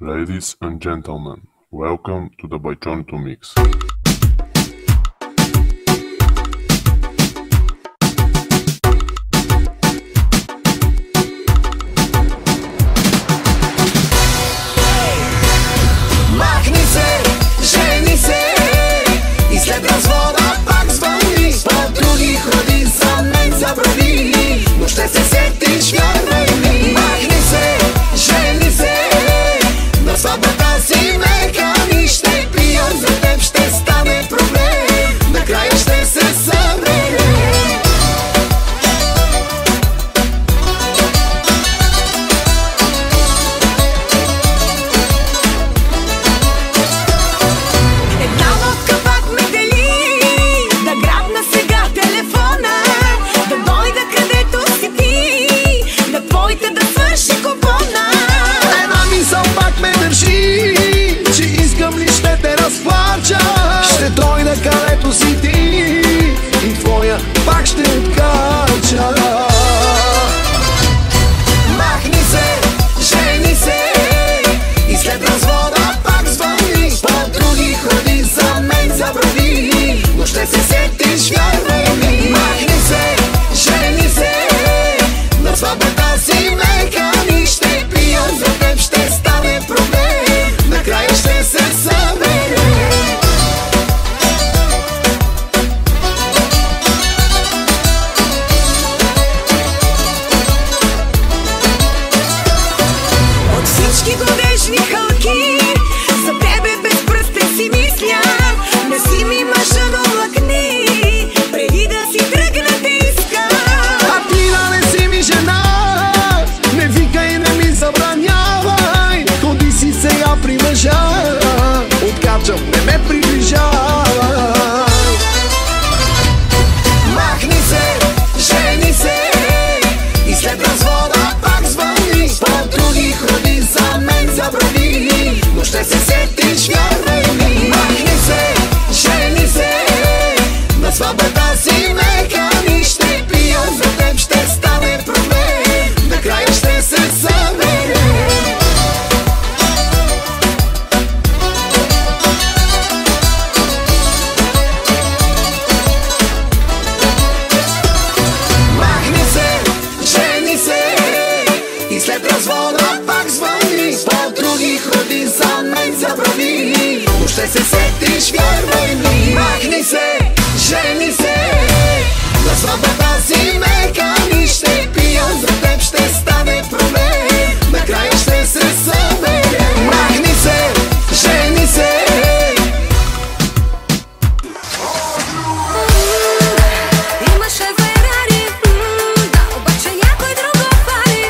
Ladies and gentlemen, welcome to the Bajčonito Mix. Махни се, жени се и след развода пак звъни. По други ходи, за мен забрави, но ще се сетиш, вярвай ми. Махни се, жени се, на сватбата си ме кани. Ще пия за теб, ще стане проблем, накрая ще се съберем. Една нотка пак ме дели, да грабна сега телефона, да дойда където си ти, на твоите да свърши купона. Една мисъл пак ме държи, че искам ли ще те разплача. Ще дойда където си ти и твоя пак ще откача. Махни се, жени се и след развода пак звъни. По други ходи, за мен забрави, но ще се сетиш, вярвай ми. Махни се, жени се, на сватбата си ме кани. Ще пия за теб, ще стане проблем, накрая ще се съберем. От всички годежни хълки, за тебе безпръстен си мисля. Не си ми мъжа, но лъкни, преди да си тръгна те иска. А ти да не си ми жена, не викай, не ми забранявай. Ходи си сега при мъжа, откачам, не ме приближавай. Махни се, жени се и след развода пак звъни. По други ходи, за мен забрави, но ще се сетиш, вярвай ми. Махни се, жени се, на сватбата си ме кани. Ще пия за теб, ще стане проблем, накрая ще се съберем. Махни се, жени се и след развода пак звъни. По други ходи, за мен забрави, но ще се сетиш, вярвай ми. Махни се, жени се, на сватбата си ме кани. Ще пия за теб, ще стане проблем, накрая ще се съберем. Махни се, жени се. Имаше Ферари, да, обаче някой друго пари,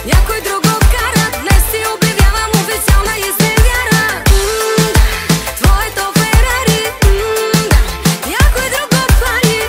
някой друго кара. Днес си обявявам официална изневяра. Твоето Ферари, да, някой друго пари,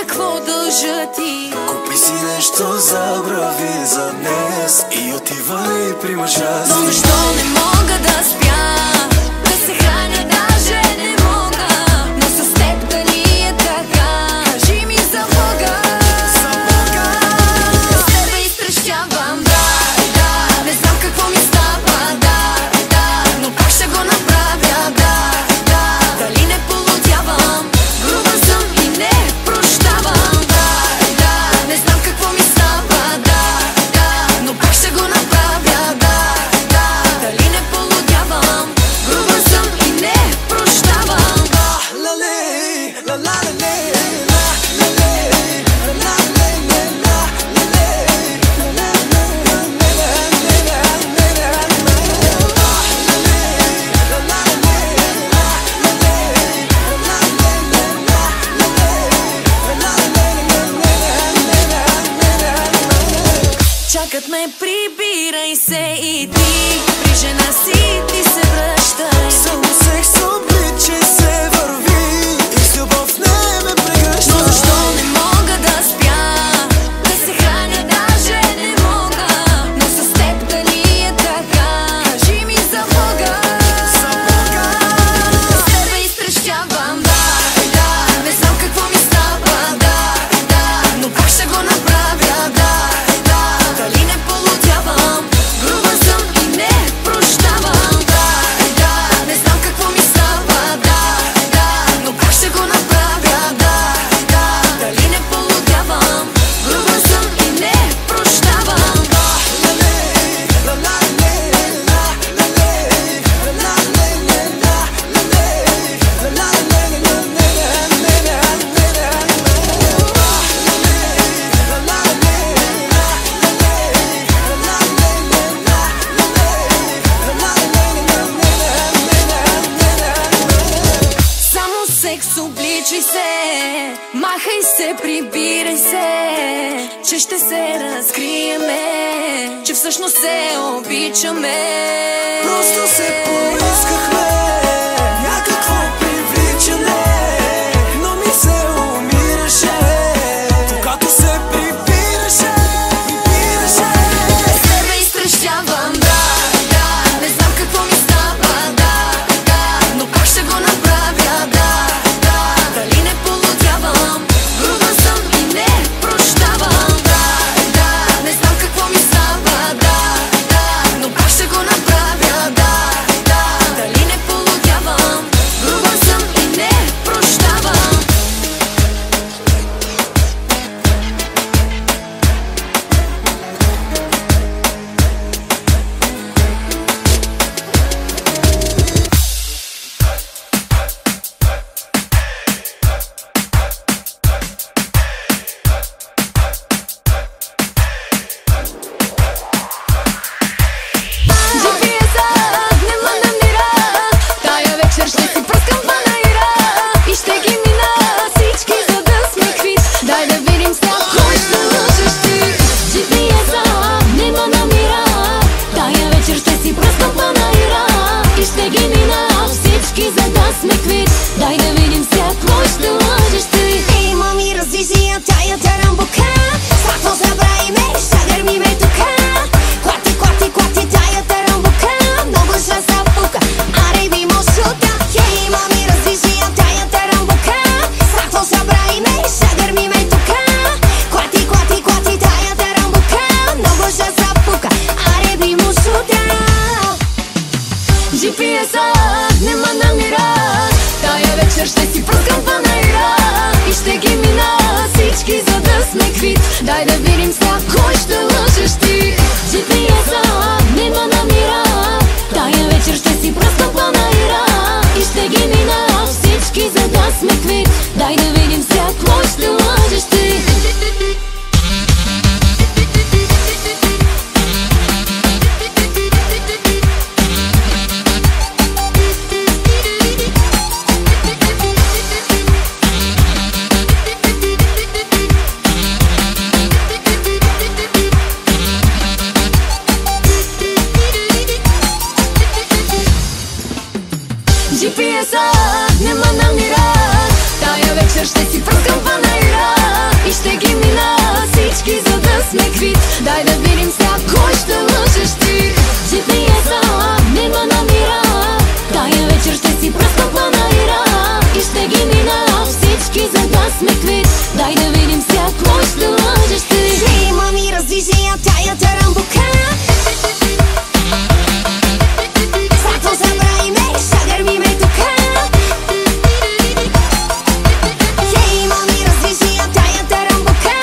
какво дължа ти. Купи си нещо за брави за днес и отивай при мъжа си. Но защо не мога да спя, да се храня даже не мога, но с теб дали е така, кажи ми за Бога. С тебе изтрещявам, да, не знам какво ми става, да, но как ще го направя, да, дали не полудявам, груба съм и не прощавам, да, не знам какво ми става, да, но как ще го направя, да, дали не полудявам, груба съм и не прощавам. Чакат ме, прибирай се и ти, при жена си ти се връщай. Само секс обличай се, върви и с любов не ме прегръщай. Но защо не мога да спя, да се храня даже не мога, но с теб дали е така, кажи ми за Бога. С тебе изтрещявам, да, не знам какво ми става, да, но как ще го направя, да, дали не полудявам, груба съм и не прощавам, да, не знам какво ми става, да, но как ще го направя, да, дали не полудявам, груба съм и не прощавам. Само секс, обличай се, махай се, прибирай се, че ще се разкриеме, че всъщност се обичаме. Просто се поискахме някакво привличане, но ми се умираше, когато се прибираше. С тебе изтрещявам, да, не знам какво ми става, да, но как ще го направя, да, дали не полудявам, груба съм и не прощавам, да, не знам какво ми става, да, но как ще го направя, да, дали не полудявам, груба съм и не прощавам. GPS-ът не ме намира, тая вечер ще си пръскам панаира и ще ги мина всички, за да сме квит. Дай да видим сега кой ще лъжеш ти. GPS-ът не ме намира, тая вечер ще си пръскам панаира и ще ги мина всички, за да сме квит. Дай да видим сега кой ще лъжеш ти. Ей, мами, разлижи я тая тарамбука, сакво забрави ме, ще гърми ме тука. Клати тая тарамбука, много ще са пука, аре би му шута. Ей, мами, разлижи я тая тарамбука, сакво забрави ме, ще гърми ме тука. Клати тая тарамбука, много ще са пука, аре би му шута. GPS-ът не ме намира, тая вечер ще си пръскам панаира и ще ги мина всички, за да сме квит. Дай да видим сега кой ще лъжеш ти. GPS-ът не ме намира, тая вечер ще си пръскам панаира и ще ги мина всички, за да сме квит. Дай да видим сега кой ще лъжеш ти. GPS-ът не ме намира, тая вечер ще си пръскам панаира и ще ги мина всички, за да сме квит. Дай да видим сега кой ще лъжеш ти. GPS-а не ме намира, тая вечер ще си пръскам панаира и ще ги мина всички, за да сме квит. Дай да видим сега кой ще лъжеш ти. Hey, mami, razdviži ja tая тарамбука. Zato zabravime, šagrmi me tuka. Hey, mami, razdviži ja tая тарамбука.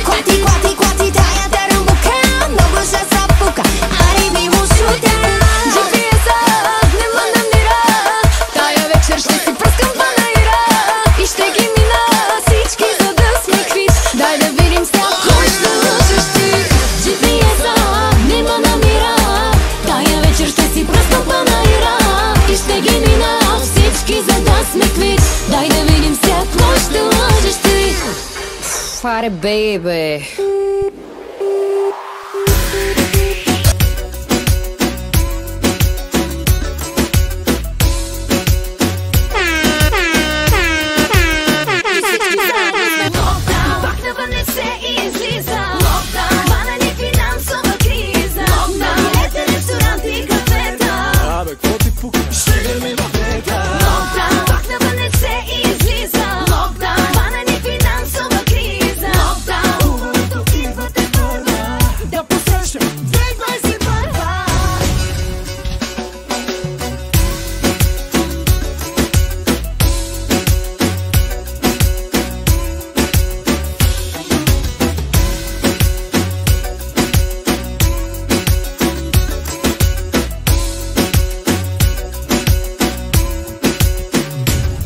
Клати, клати, клати тая тарамбука. Много ще запука, аре би му шута. GPS-а не ме намира, тая вечер ще си пръскам панаира и ще ги мина всички, за да сме квит. Дай да видим сега кой ще лъжеш ти. GPS-а не ме намира, тая вечер ще си пръскам панаира и ще ги мина всички, за да сме квит. Дай да видим сега кой ще лъжеш ти. Аре бейбе. Пак навън не се излиза. Хвана ни финансова криза. Билети, ресторанти, кафета. Абе, какво ти пука? Ще гърми в лета. Пак навън не се излиза. Хвана ни финансова криза. Хубавото идва тепърва да посрещам 2021.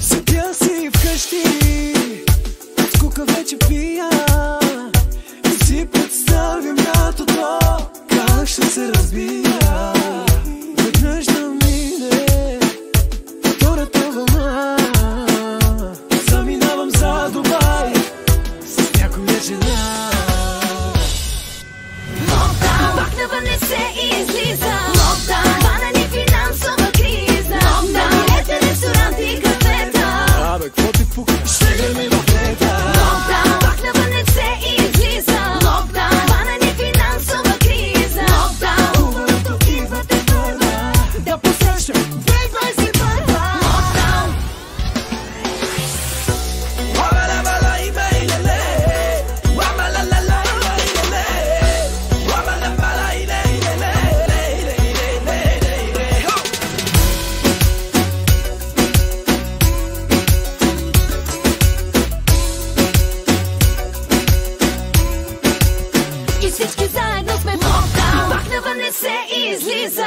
Седя си вкъщи, от скука вече пия и си представям лятото, как ще се разбира. Веднъж да мине втората вълна, заминавам за Дубай с някоя жена. Пак навън не се излиза. Хвана ни финансова криза. Билети, ресторанти, кафета. Абе, какво ти пука? Ще гърми в лета. Пак навън не се излиза. Хвана ни финансова криза. Хубавото идва тепърва да посрещам 2021. И всички заедно сме в локдаун. Пак навън не се излиза.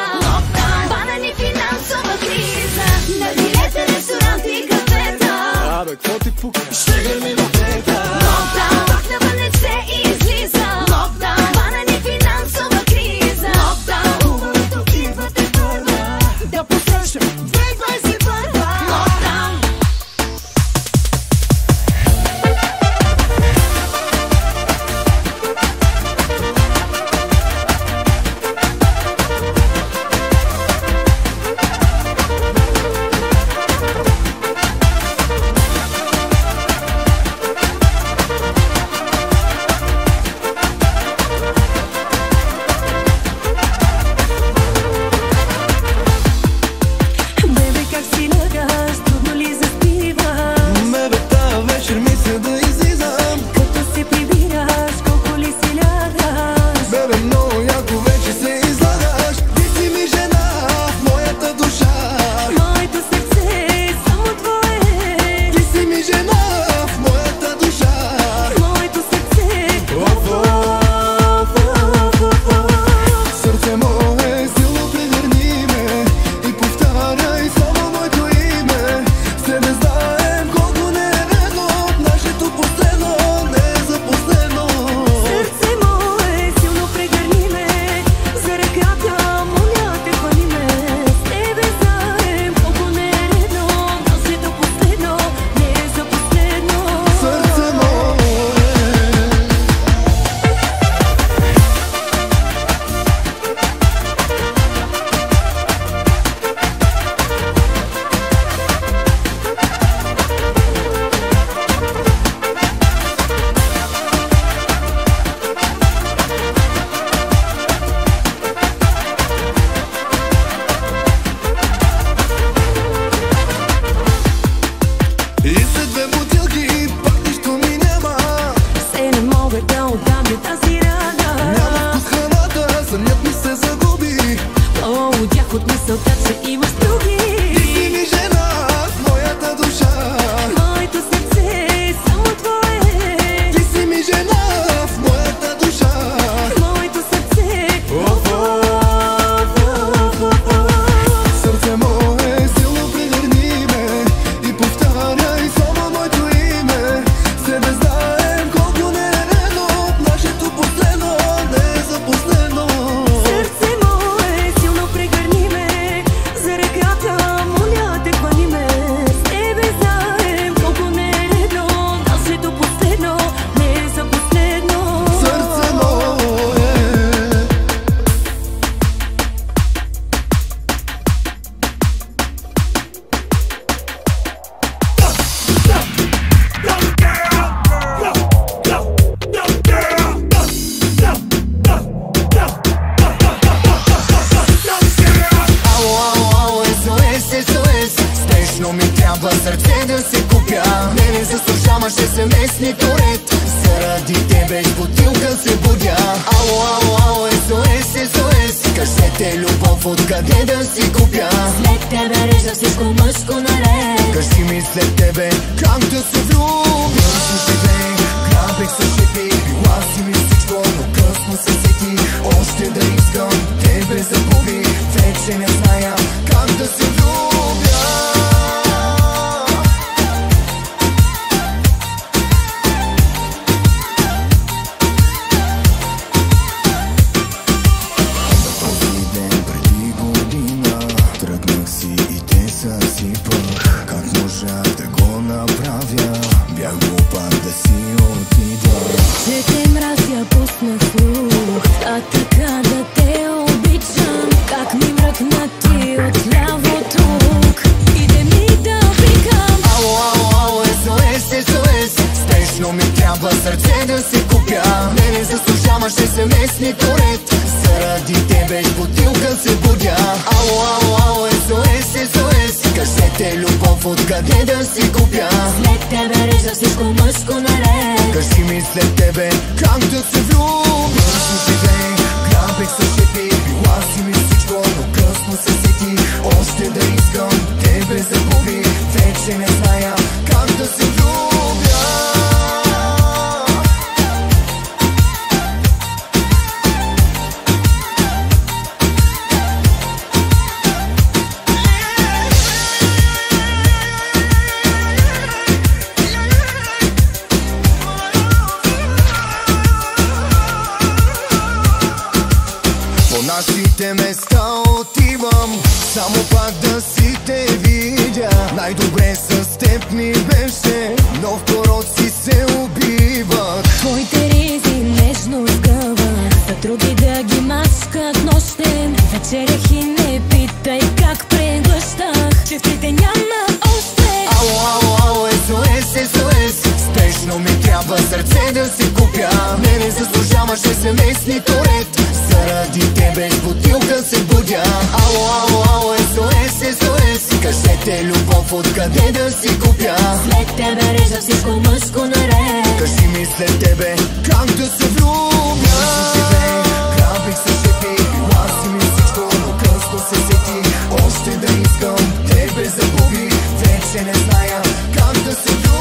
Хвана ни финансова криза. На билети, ресторанти, кафета. Абе, какво ти пука? Ще гърми в лета. Пак навън не се излиза. Хвана ни финансова криза. Хубавото идва тепърва да посрещам 2021. Локдаун. Сънят ми се загуби. Удях от мисълта, че имаш други. Ти си ми жена в моята душа. Моето сърце е само твое. Ти си ми жена в моята душа. Моето сърце Сърце мое, силно прегърни ме и повтаряй само моето име. Се не знаем колко не е редно, нашето последно не е за последно. сърце мое, силно прегърни ме. За ръката, моля те, хвани ме. С тебе знаем колко не е редно. Нашето последно не е за последно. Сърце мое. Ало, SOS. Спешно ми трябва сърце да се купя. Не заслужаваш SMS-ни ред. Заради тебе с бутилка се будя. Ало, SOS. Кажете любов откъде да си купя. След тебе режа всичко мъжко наред. Кажи ми след тебе как да се влюбя. Бързо живей, грабех се шепи. Била си ми всичко, но късно се сети. Още да искам тебе загуби. Вече не зная как да се влюбя. Този ден преди година тръгнах си и те съсипах. Как можах да го направя? Бях глупак да си отида. Че те мразя, пуснах слух, а така да те обичам. Как ми мръкна ти отляво тук. Иде ми да викам. Ало, SOS. Спешно ми трябва сърце да се купя. Не заслужаваш SMS-ни ред. Заради тебе с бутилка се будя. Ало, SOS. Кажете любов откъде да си купя. След тебе режа всичко мъжко наред. Кажи ми след тебе как да се влюбя. Бързо живей, грабех се шепи. Била си ми всичко, но късно се сети. Още да искам тебе загуби. Вече не зная как да се влюбя. По нашите места отивам, само пак да си те видя. Най-добре с теб ми беше, но в пороци се убиват. Твоите ризи нежно сгъват, за други да ги мачкат нощем. Вечерях и не питай как преглъщах, че в трите няма още. Ало, SOS. Спешно ми трябва сърце да си купя. Не заслужаваш SMS-ни ред. Заради тебе с бутилка се будя. Ало, SOS. Кажете любов откъде да си купя. След тебе режа всичко мъжко наред. Кажи ми след тебе как да се влюбя. Бързо живей, грабех се шепи. Била си ми всичко, но късно се сети. Още да искам тебе загуби. Вече не зная как да се влюбя.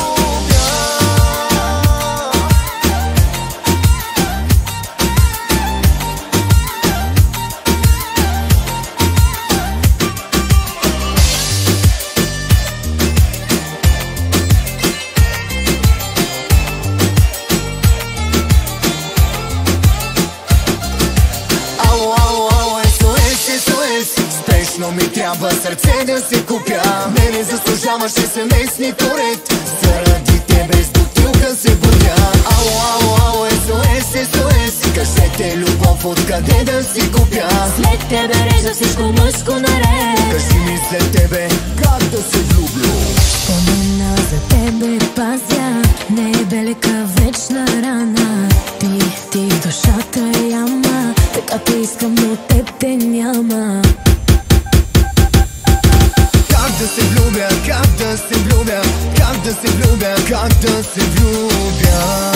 Спешно ми трябва сърце да се купя. Не заслужаваш SMS-ни ред. Заради тебе с бутилка се будя. Ало, SOS. Кажете любов откъде да си купя. След тебе режа всичко мъжко наред. Кажи ми след тебе как да се влюбя. Спомена за тебе пазя, не е белека вечна рана. Ти в душата яма, така те искам, но теб те няма. Как да се влюбя, как да се влюбя, как да се влюбя, как да се влюбя.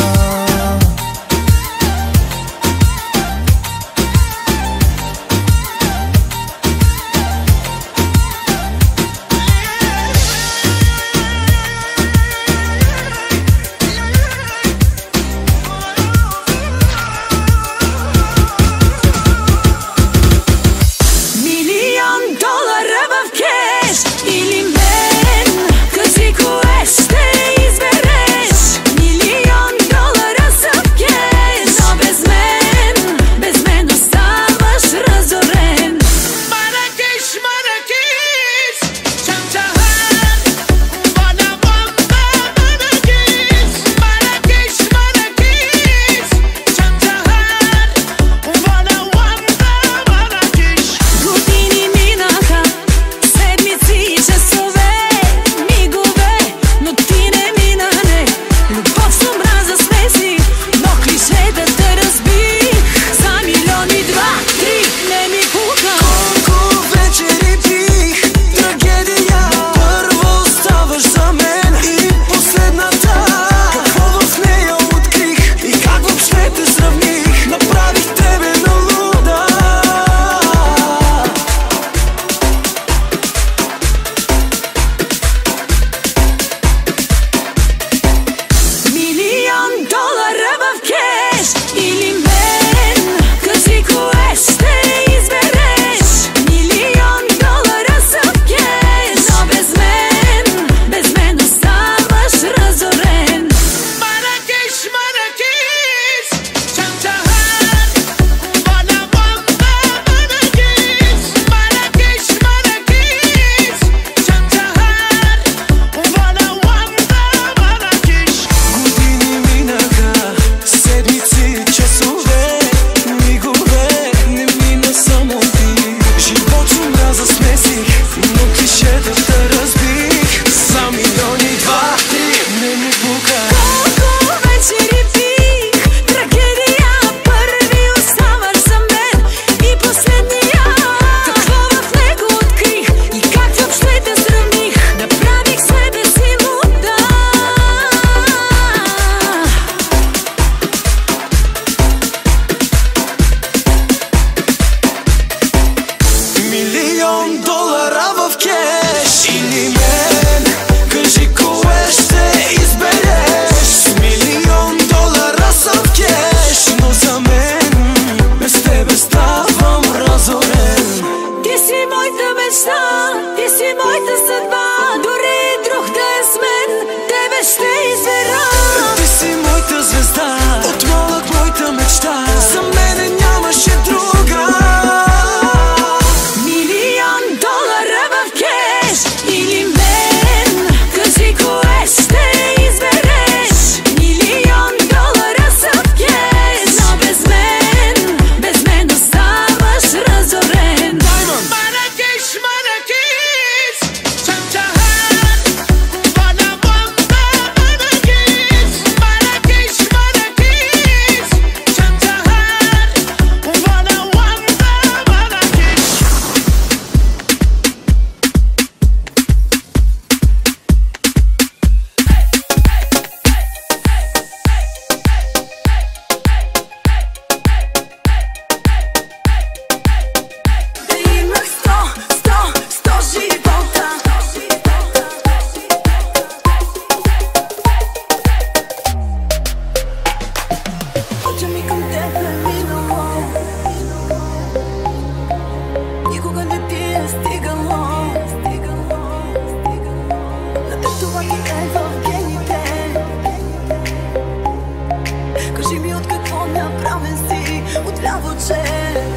стигало. На теб това ти е в гените. Кажи ми от какво направен си, отляво, че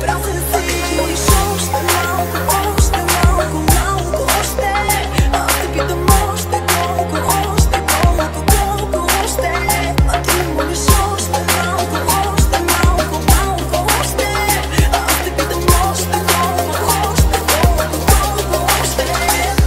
празен си. Молиш още малко, малко още. Аз те питам още колко още. А ти ме молиш още малко още. Аз те питам още колко още.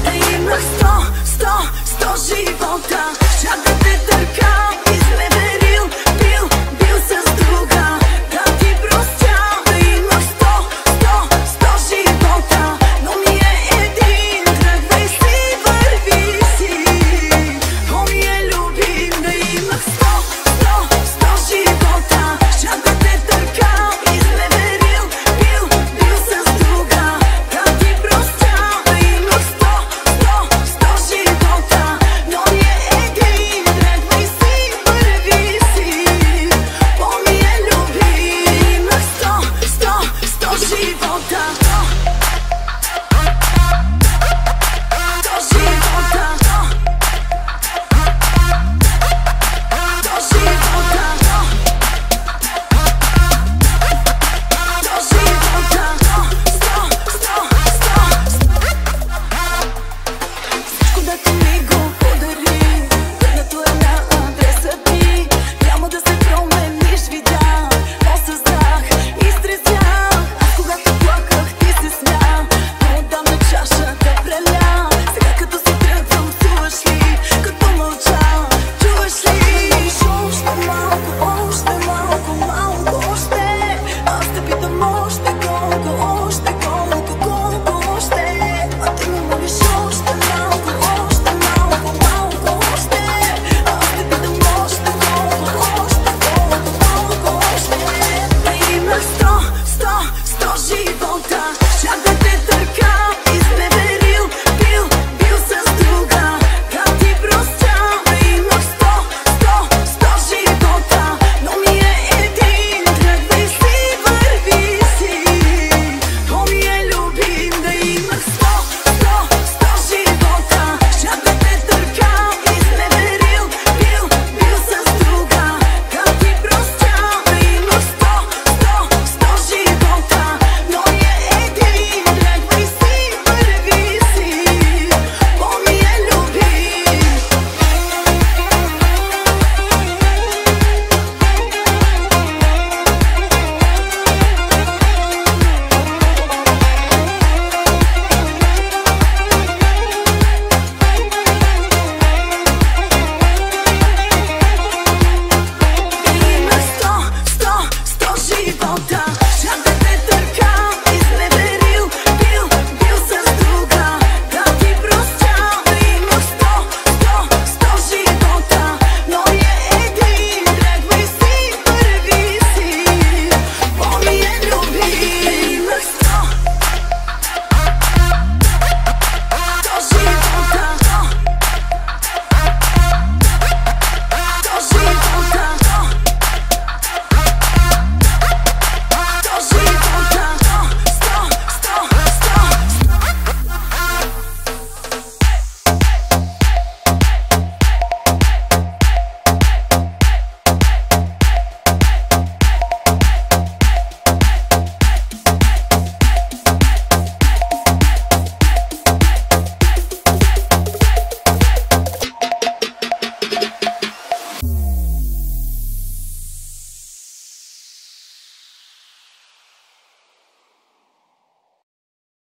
Да имах 100 живота, чак да те търкам, изневерил, бил с друга, да ти простя. Да имах 100 живота, но ми е един, тръгвай си, върви си. О, ми е любим. Да имах 100 живота, чак да те търкам, изневерил, бил с друга, да ти простя. Да имах 100 живота, но ми е един, тръгвай си, върви си. О, ми е любим. Имах 100 живота. Всичко дето ми го подари, върнато е на адреса ти. Няма да се промениш, видя, осъзнах, изтрезях. Аз когато плаках, ти се смя, но отдавна чашата преля. Сега като си тръгвам, чуваш ли, като мълча, чуваш ли? Още малко още. Аз те питам още колко още.